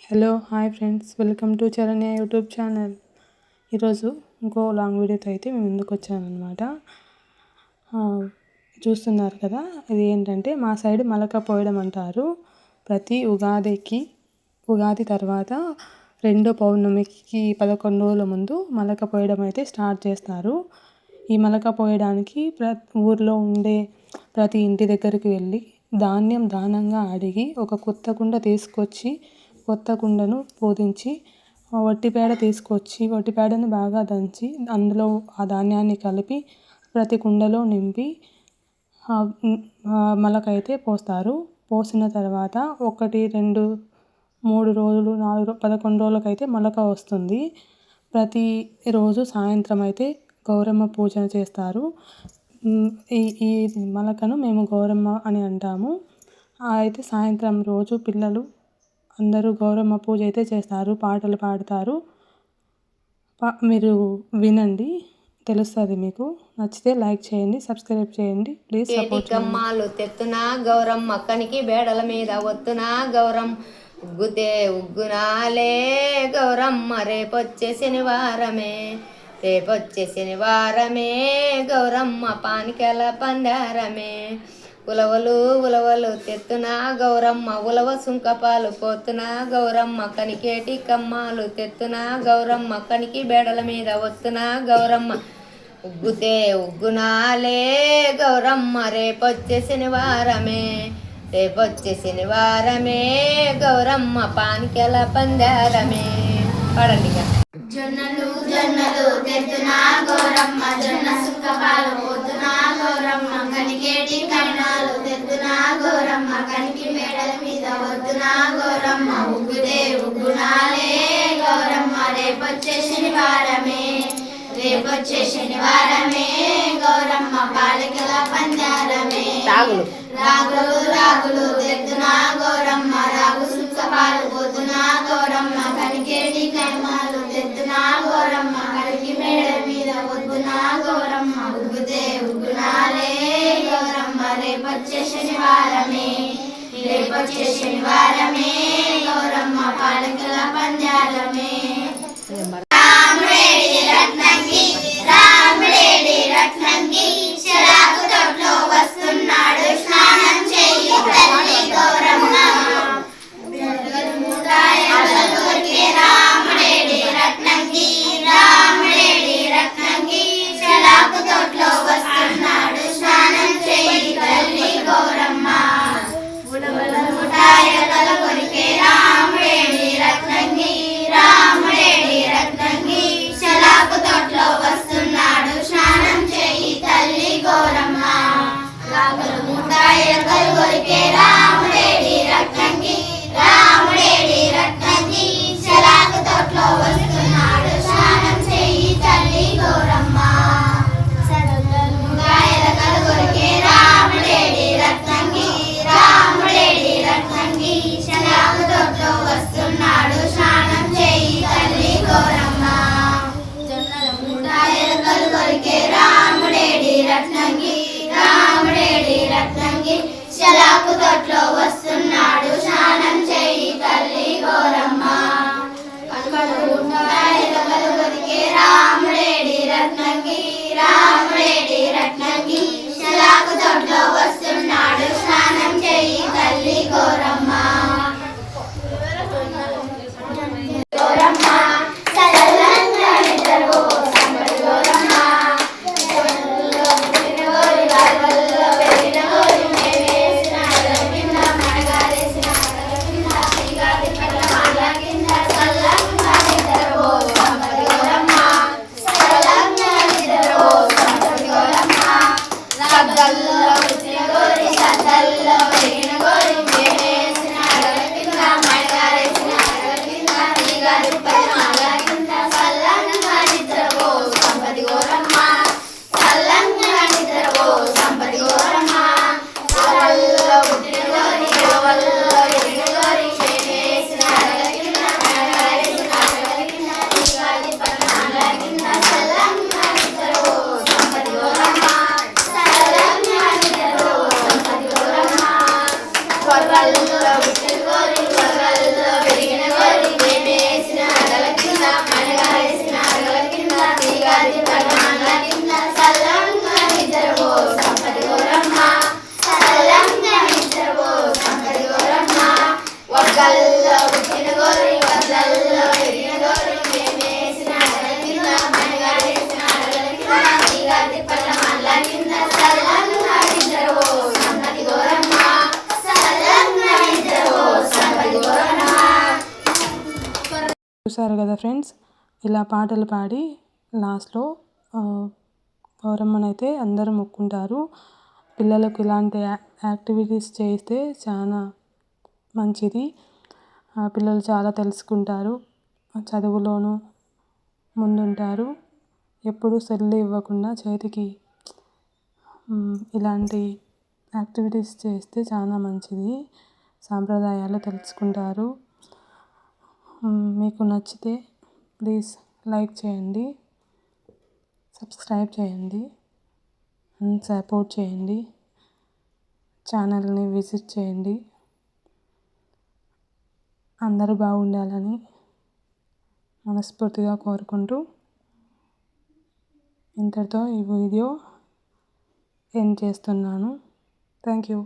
Hello hi friends, welcome to Charanya YouTube channel. ఈరోజు ఇంకో long వీడియోతో అయితే మేము ముందుకు వచ్చానమాట. చూస్తున్నారు కదా, ఇది ఏంటంటే మా సైడ్ మలక పోయడం అంటారు. ప్రతి ఉగాది తర్వాత రెండో పౌర్ణమికి 11 రోజుల ముందు మలక పోయడం అయితే స్టార్ట్ చేస్తారు. ఈ మలక పోయడానికి ఊర్లో ఉండే ప్రతి ఇంటి దగ్గరికి వెళ్ళి ధాన్యం దానంగా అడిగి ఒక కొత్త కుండ తీసుకొచ్చి కొత్త కుండను పూజించి వట్టిపేడ తీసుకొచ్చి వట్టిపేడను బాగా దంచి అందులో ఆ ధాన్యాన్ని కలిపి ప్రతి కుండలో నింపి మలకైతే పోస్తారు. పోసిన తర్వాత 1, 2, 3 రోజులు 4 11 రోజులకైతే మలక వస్తుంది. ప్రతిరోజు సాయంత్రం అయితే గౌరమ్మ పూజ చేస్తారు. ఈ మలకను మేము గౌరమ్మ అని అంటాము. అయితే సాయంత్రం రోజు పిల్లలు అందరూ గౌరమ్మ పూజ అయితే చేస్తారు, పాటలు పాడతారు. మీరు వినండి, తెలుస్తుంది మీకు. నచ్చితే లైక్ చేయండి, సబ్స్క్రైబ్ చేయండి, ప్లీజ్ సపోర్ట్ చేయండి. కమ్మాలు తెత్తున గౌరమ్మ కనికి బేడల మీద ఒత్తున గౌరమ్మ ఉగ్గుతే ఉగ్గునాలే గౌరమ్మ రేపొచ్చే శనివారమే గౌరమ్మ పానికెల పందారమే. ఉలవలు తెత్తున గౌరమ్మ ఉలవ సుంకపాలు పోతున గౌరమ్మ కనికేటి కమ్మాలు తెత్తున గౌరమ్మ కనికి బేడల మీద ఒత్తున గౌరమ్మ ఉగ్గుతే ఉగ్గునాలే గౌరమ్మ రేపొచ్చే శనివారమే గౌరమ్మ పానికెల పందారమే. పాడండి. జొన్నలు తెత్తున గౌరమ్మ జొన్న సుక్కపాలు పోతున గౌరమ్మ కనికేటి కన్నాలు తెత్తున గౌరమ్మ కనికి మేడల మీద వద్దున గౌరమ్మ ఉగ్గుతే ఉగ్గునాలే గౌరమ్మ రేపొచ్చే శనివారమే గౌరమ్మ బాలికల పందారమే. రాగులు తెత్తున గౌరమ్మ రాగు సుక్కపాలు పోతున గౌరమ్మ కనికేటి కన్నాలు తెత్తున గౌరమ్మ కనికి మేడల మీద వద్దున గౌరమ్మ ఉగ్గుతే ఉగ్గునాలే గౌరమ్మ రేపొచ్చే శనివారమే గౌరమ్మ పాలకల పందాలమే. రాముడేడి రత్నంగి శరాకు తోటలో వస్తున్నాడు స్నానం చెయ్యి తల్లి గౌరమ్మ. రాముడేడి రత్నంగి శరాకు తోటలో వస్తున్నాడు స్నానం చెయ్యి తల్లి గౌరమ్మ. ముఠాయల కొరికే రాముడేడి రత్నంగి గోరి వదలలో ఎగిన గోరి మేమేసిన అడగల కింద మనగారు వేసిన అడగల కింద నీగా తిప్పల మల్ల కింద సల్లంగా ఇద్దరు సంపతి గోరమ్మ సల్లంగా ఇద్దరు సంపతి గోరమ్మ. చూసారు కదా ఫ్రెండ్స్, ఇలా పాటలు పాడి లాస్ట్లో గౌరమ్మనైతే అందరూ మొక్కుంటారు. పిల్లలకు ఇలాంటి యాక్టివిటీస్ చేస్తే చాలా మంచిది. పిల్లలు చాలా తెలుసుకుంటారు, చదువులోనూ ముందుంటారు. ఎప్పుడు సెల్ ఇవ్వకుండా చేతికి ఇలాంటి యాక్టివిటీస్ చేస్తే చాలా మంచిది. సాంప్రదాయాలు తెలుసుకుంటారు. మీకు నచ్చితే ప్లీజ్ లైక్ చేయండి, సబ్స్క్రైబ్ చేయండి అండ్ సపోర్ట్ చేయండి. ఛానల్ని విజిట్ చేయండి. అందరూ బాగుండాలని మనస్ఫూర్తిగా కోరుకుంటూ ఇంతటితో ఈ వీడియో ఎండ్ చేస్తున్నాను. Thank you.